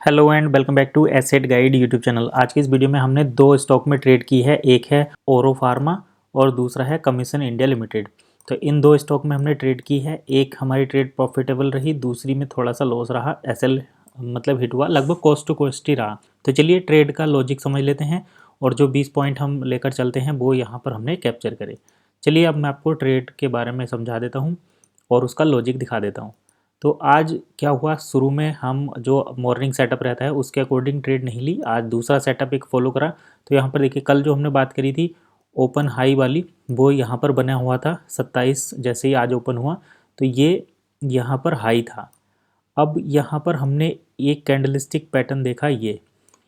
Hello and welcome back to Asset Guide YouTube channel. आज की इस वीडियो में हमने दो स्टॉक में ट्रेड की है। एक है ओरो फार्मा और दूसरा है कमीशन इंडिया लिमिटेड। तो इन दो स्टॉक में हमने ट्रेड की है। एक हमारी ट्रेड प्रॉफिटेबल रही, दूसरी में थोड़ा सा लॉस रहा। एसएल मतलब हिट हुआ, लगभग कॉस्ट टू कॉस्ट ही रहा। तो चलिए ट्रेड का लॉजिक समझ लेते हैं और जो 20 पॉइंट हम लेकर चलते हैं वो यहाँ पर हमने कैप्चर करे। चलिए अब मैं आपको ट्रेड के बारे में समझा देता हूँ और उसका लॉजिक दिखा देता हूँ। तो आज क्या हुआ, शुरू में हम जो मॉर्निंग सेटअप रहता है उसके अकॉर्डिंग ट्रेड नहीं ली, आज दूसरा सेटअप एक फॉलो करा। तो यहाँ पर देखिए, कल जो हमने बात करी थी ओपन हाई वाली, वो यहाँ पर बना हुआ था 27, जैसे ही आज ओपन हुआ तो ये यहाँ पर हाई था। अब यहाँ पर हमने एक कैंडलस्टिक पैटर्न देखा, ये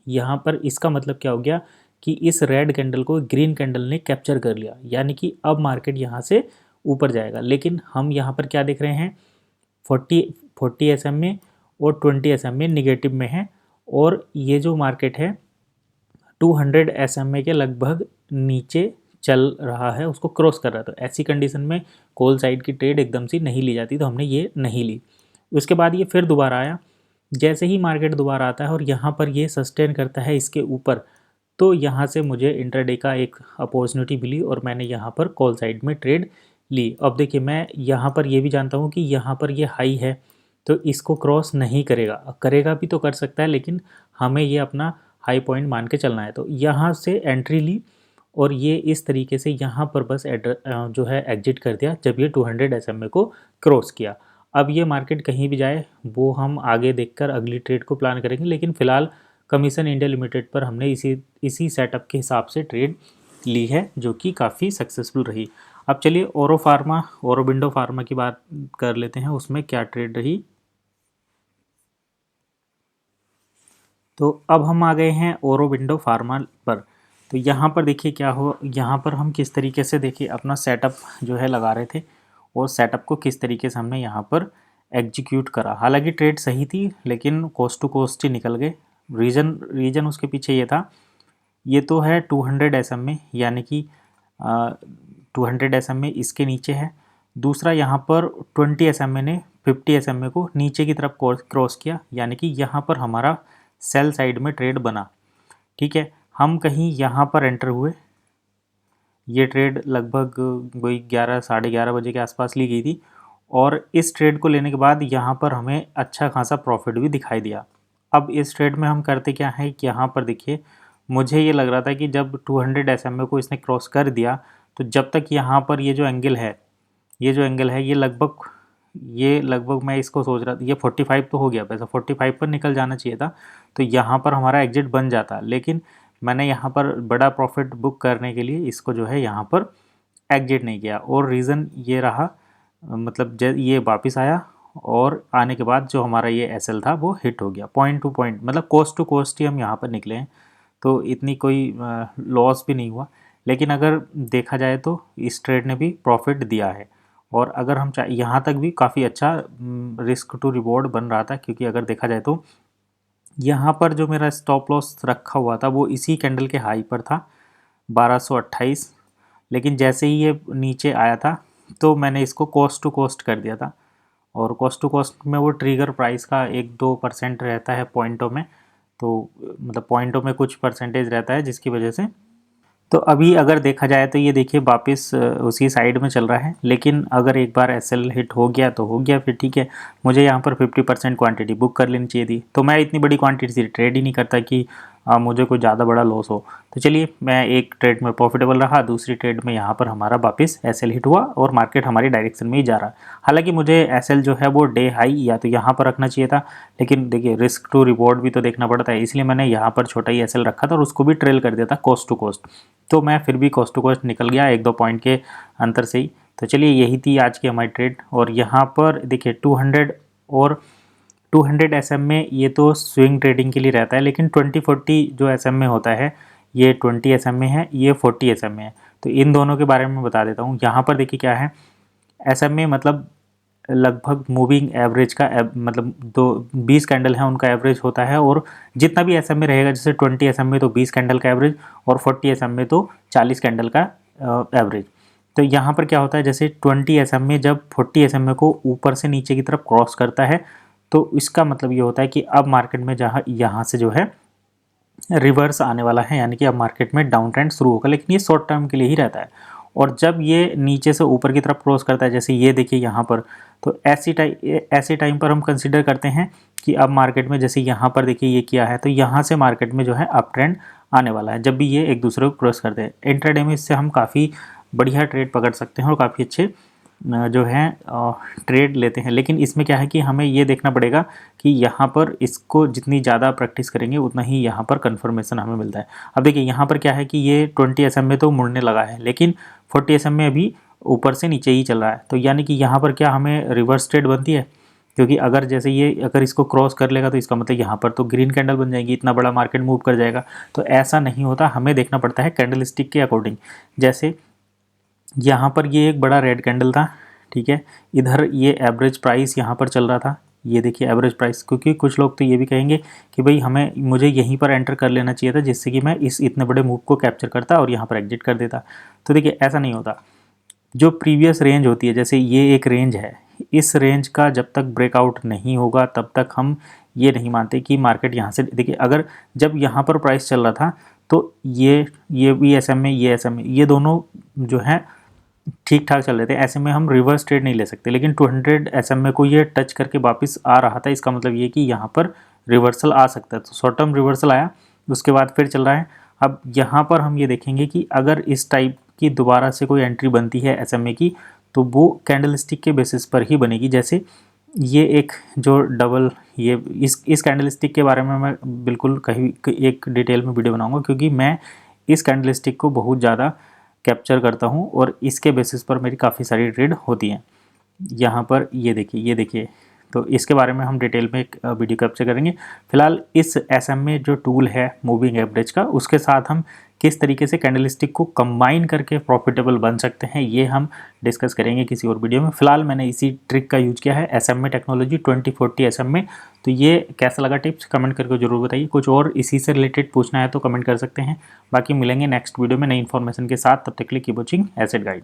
यहाँ पर इसका मतलब क्या हो गया कि इस रेड कैंडल को ग्रीन कैंडल ने कैप्चर कर लिया, यानी कि अब मार्केट यहाँ से ऊपर जाएगा। लेकिन हम यहाँ पर क्या देख रहे हैं, 40 एसएम में और 20 एसएम में निगेटिव में है, और ये जो मार्केट है 200 एसएम के लगभग नीचे चल रहा है, उसको क्रॉस कर रहा है। तो ऐसी कंडीशन में कॉल साइड की ट्रेड एकदम से नहीं ली जाती, तो हमने ये नहीं ली। उसके बाद ये फिर दोबारा आया। जैसे ही मार्केट दोबारा आता है और यहाँ पर ये सस्टेन करता है इसके ऊपर, तो यहाँ से मुझे इंट्राडे का एक अपॉर्चुनिटी मिली और मैंने यहाँ पर कॉल साइड में ट्रेड ली। अब देखिए, मैं यहाँ पर ये भी जानता हूँ कि यहाँ पर ये हाई है तो इसको क्रॉस नहीं करेगा, करेगा भी तो कर सकता है, लेकिन हमें ये अपना हाई पॉइंट मान के चलना है। तो यहाँ से एंट्री ली और ये इस तरीके से यहाँ पर बस जो है एग्जिट कर दिया जब ये 200 SMA को क्रॉस किया। अब ये मार्केट कहीं भी जाए वो हम आगे देखकर अगली ट्रेड को प्लान करेंगे, लेकिन फ़िलहाल कमीशन इंडिया लिमिटेड पर हमने इसी सेटअप के हिसाब से ट्रेड ली है, जो कि काफ़ी सक्सेसफुल रही। अब चलिए औरोबिंदो फार्मा की बात कर लेते हैं, उसमें क्या ट्रेड रही। तो अब हम आ गए हैं औरोबिंदो फार्मा पर। तो यहाँ पर देखिए क्या हो, यहाँ पर हम किस तरीके से देखिए अपना सेटअप जो है लगा रहे थे और सेटअप को किस तरीके से हमने यहाँ पर एग्जीक्यूट करा। हालांकि ट्रेड सही थी लेकिन कॉस्ट टू कॉस्ट ही निकल गए। रीजन उसके पीछे ये था, ये तो है 200 एसएम में, यानी कि 200 एसएम में इसके नीचे है। दूसरा यहाँ पर 20 एसएम ने 50 एसएम को नीचे की तरफ क्रॉस किया, यानी कि यहाँ पर हमारा सेल साइड में ट्रेड बना। ठीक है, हम कहीं यहाँ पर एंटर हुए। ये ट्रेड लगभग वही 11 साढ़े 11 बजे के आसपास ली गई थी और इस ट्रेड को लेने के बाद यहाँ पर हमें अच्छा खासा प्रॉफिट भी दिखाई दिया। अब इस ट्रेड में हम करते क्या है कि यहाँ पर देखिए, मुझे ये लग रहा था कि जब 200 SMA को इसने क्रॉस कर दिया तो जब तक यहाँ पर ये जो एंगल है ये लगभग मैं इसको सोच रहा था, ये 45 तो हो गया, वैसे 45 पर निकल जाना चाहिए था, तो यहाँ पर हमारा एग्जिट बन जाता। लेकिन मैंने यहाँ पर बड़ा प्रॉफिट बुक करने के लिए इसको जो है यहाँ पर एग्जिट नहीं किया, और रीज़न ये रहा, मतलब जब ये वापस आया और आने के बाद जो हमारा ये एसएल था वो हिट हो गया पॉइंट टू पॉइंट, मतलब कॉस्ट टू कॉस्ट ही हम यहाँ पर निकले हैं। तो इतनी कोई लॉस भी नहीं हुआ। लेकिन अगर देखा जाए तो इस ट्रेड ने भी प्रॉफिट दिया है, और अगर हम चाहे यहाँ तक भी काफ़ी अच्छा रिस्क टू रिवॉर्ड बन रहा था, क्योंकि अगर देखा जाए तो यहाँ पर जो मेरा स्टॉप लॉस रखा हुआ था वो इसी कैंडल के हाई पर था 1228। लेकिन जैसे ही ये नीचे आया था तो मैंने इसको कॉस्ट टू कॉस्ट कर दिया था, और कॉस्ट टू कॉस्ट में वो ट्रिगर प्राइस का 1-2% रहता है पॉइंटों में, तो मतलब पॉइंटों में कुछ परसेंटेज रहता है जिसकी वजह से। तो अभी अगर देखा जाए तो ये देखिए वापस उसी साइड में चल रहा है। लेकिन अगर एक बार एसएल हिट हो गया तो हो गया, फिर ठीक है। मुझे यहाँ पर 50% क्वांटिटी बुक कर लेनी चाहिए थी, तो मैं इतनी बड़ी क्वांटिटी से ट्रेड ही नहीं करता कि मुझे कोई ज़्यादा बड़ा लॉस हो। तो चलिए, मैं एक ट्रेड में प्रॉफिटेबल रहा, दूसरी ट्रेड में यहाँ पर हमारा वापस एसएल हिट हुआ और मार्केट हमारी डायरेक्शन में ही जा रहा है। हालांकि मुझे एसएल जो है वो डे हाई या तो यहाँ पर रखना चाहिए था, लेकिन देखिए रिस्क टू रिवॉर्ड भी तो देखना पड़ता है, इसलिए मैंने यहाँ पर छोटा ही एसएल रखा था और उसको भी ट्रेल कर दिया था कॉस्ट टू कॉस्ट। तो मैं फिर भी कॉस्ट टू कॉस्ट निकल गया 1-2 पॉइंट के अंतर से ही। तो चलिए, यही थी आज की हमारी ट्रेड। और यहाँ पर देखिए 200 और 200 एसएम में ये तो स्विंग ट्रेडिंग के लिए रहता है, लेकिन 20-40 जो एसएम में होता है ये 20 एसएम में है, ये 40 एसएम में है। तो इन दोनों के बारे में बता देता हूँ। यहाँ पर देखिए क्या है, एसएम में मतलब लगभग मूविंग एवरेज का मतलब 20 कैंडल है उनका एवरेज होता है, और जितना भी एसएम में रहेगा, जैसे 20 एसएम में तो 20 कैंडल का एवरेज और 40 एसएम में तो 40 कैंडल का एवरेज। तो यहाँ पर क्या होता है, जैसे 20 एसएम में जब 40 एसएम को ऊपर से नीचे की तरफ क्रॉस करता है तो इसका मतलब ये होता है कि अब मार्केट में जहाँ यहाँ से जो है रिवर्स आने वाला है, यानी कि अब मार्केट में डाउन ट्रेंड शुरू होगा, लेकिन ये शॉर्ट टर्म के लिए ही रहता है। और जब ये नीचे से ऊपर की तरफ क्रॉस करता है, जैसे ये देखिए यहाँ पर, तो ऐसे टाइम पर हम कंसीडर करते हैं कि अब मार्केट में, जैसे यहाँ पर देखिए ये किया है, तो यहाँ से मार्केट में जो है अप ट्रेंड आने वाला है जब भी ये एक दूसरे को क्रॉस करते हैं। इंट्राडे में इससे हम काफ़ी बढ़िया ट्रेड पकड़ सकते हैं और काफ़ी अच्छे जो है ट्रेड लेते हैं। लेकिन इसमें क्या है कि हमें ये देखना पड़ेगा कि यहाँ पर इसको जितनी ज़्यादा प्रैक्टिस करेंगे उतना ही यहाँ पर कन्फर्मेशन हमें मिलता है। अब देखिए यहाँ पर क्या है कि ये 20 SM में तो मुड़ने लगा है, लेकिन 40 SM में अभी ऊपर से नीचे ही चल रहा है। तो यानी कि यहाँ पर क्या हमें रिवर्स ट्रेड बनती है, क्योंकि अगर जैसे ये अगर इसको क्रॉस कर लेगा तो इसका मतलब यहाँ पर तो ग्रीन कैंडल बन जाएगी, इतना बड़ा मार्केट मूव कर जाएगा। तो ऐसा नहीं होता, हमें देखना पड़ता है कैंडल स्टिक के अकॉर्डिंग। जैसे यहाँ पर ये एक बड़ा रेड कैंडल था, ठीक है, इधर ये एवरेज प्राइस यहाँ पर चल रहा था, ये देखिए एवरेज प्राइस, क्योंकि कुछ लोग तो ये भी कहेंगे कि भाई मुझे यहीं पर एंटर कर लेना चाहिए था, जिससे कि मैं इस इतने बड़े मूव को कैप्चर करता और यहाँ पर एग्जिट कर देता। तो देखिए ऐसा नहीं होता। जो प्रीवियस रेंज होती है, जैसे ये एक रेंज है, इस रेंज का जब तक ब्रेकआउट नहीं होगा तब तक हम ये नहीं मानते कि मार्केट यहाँ से, देखिए अगर जब यहाँ पर प्राइस चल रहा था तो ये भी SM में, ये SM में, ये दोनों जो है ठीक ठाक चल रहे थे, ऐसे में हम रिवर्स ट्रेड नहीं ले सकते। लेकिन 200 SM में को ये टच करके वापस आ रहा था, इसका मतलब ये कि यहाँ पर रिवर्सल आ सकता है। तो शॉर्ट टर्म रिवर्सल आया, उसके बाद फिर चल रहा है। अब यहाँ पर हम ये देखेंगे कि अगर इस टाइप की दोबारा से कोई एंट्री बनती है SMA की, तो वो कैंडल स्टिक के बेसिस पर ही बनेगी। जैसे ये एक जो डबल, ये इस कैंडल स्टिक के बारे में मैं बिल्कुल कहीं एक डिटेल में वीडियो बनाऊंगा, क्योंकि मैं इस कैंडल स्टिक को बहुत ज़्यादा कैप्चर करता हूं और इसके बेसिस पर मेरी काफ़ी सारी ट्रेड होती हैं। यहाँ पर ये देखिए, तो इसके बारे में हम डिटेल में एक वीडियो कैप्चर करेंगे। फिलहाल इस SM में जो टूल है मूविंग एवरेज का, उसके साथ हम किस तरीके से कैंडल स्टिक को कंबाइन करके प्रॉफिटेबल बन सकते हैं, ये हम डिस्कस करेंगे किसी और वीडियो में। फिलहाल मैंने इसी ट्रिक का यूज किया है SM में, टेक्नोलॉजी 2040 SM में। तो ये कैसा लगा टिप्स, कमेंट करके जरूर बताइए। कुछ और इसी से रिलेटेड पूछना है तो कमेंट कर सकते हैं। बाकी मिलेंगे नेक्स्ट वीडियो में नई इन्फॉर्मेशन के साथ, तब तक के लिए कीप वॉचिंग एसेट गाइड।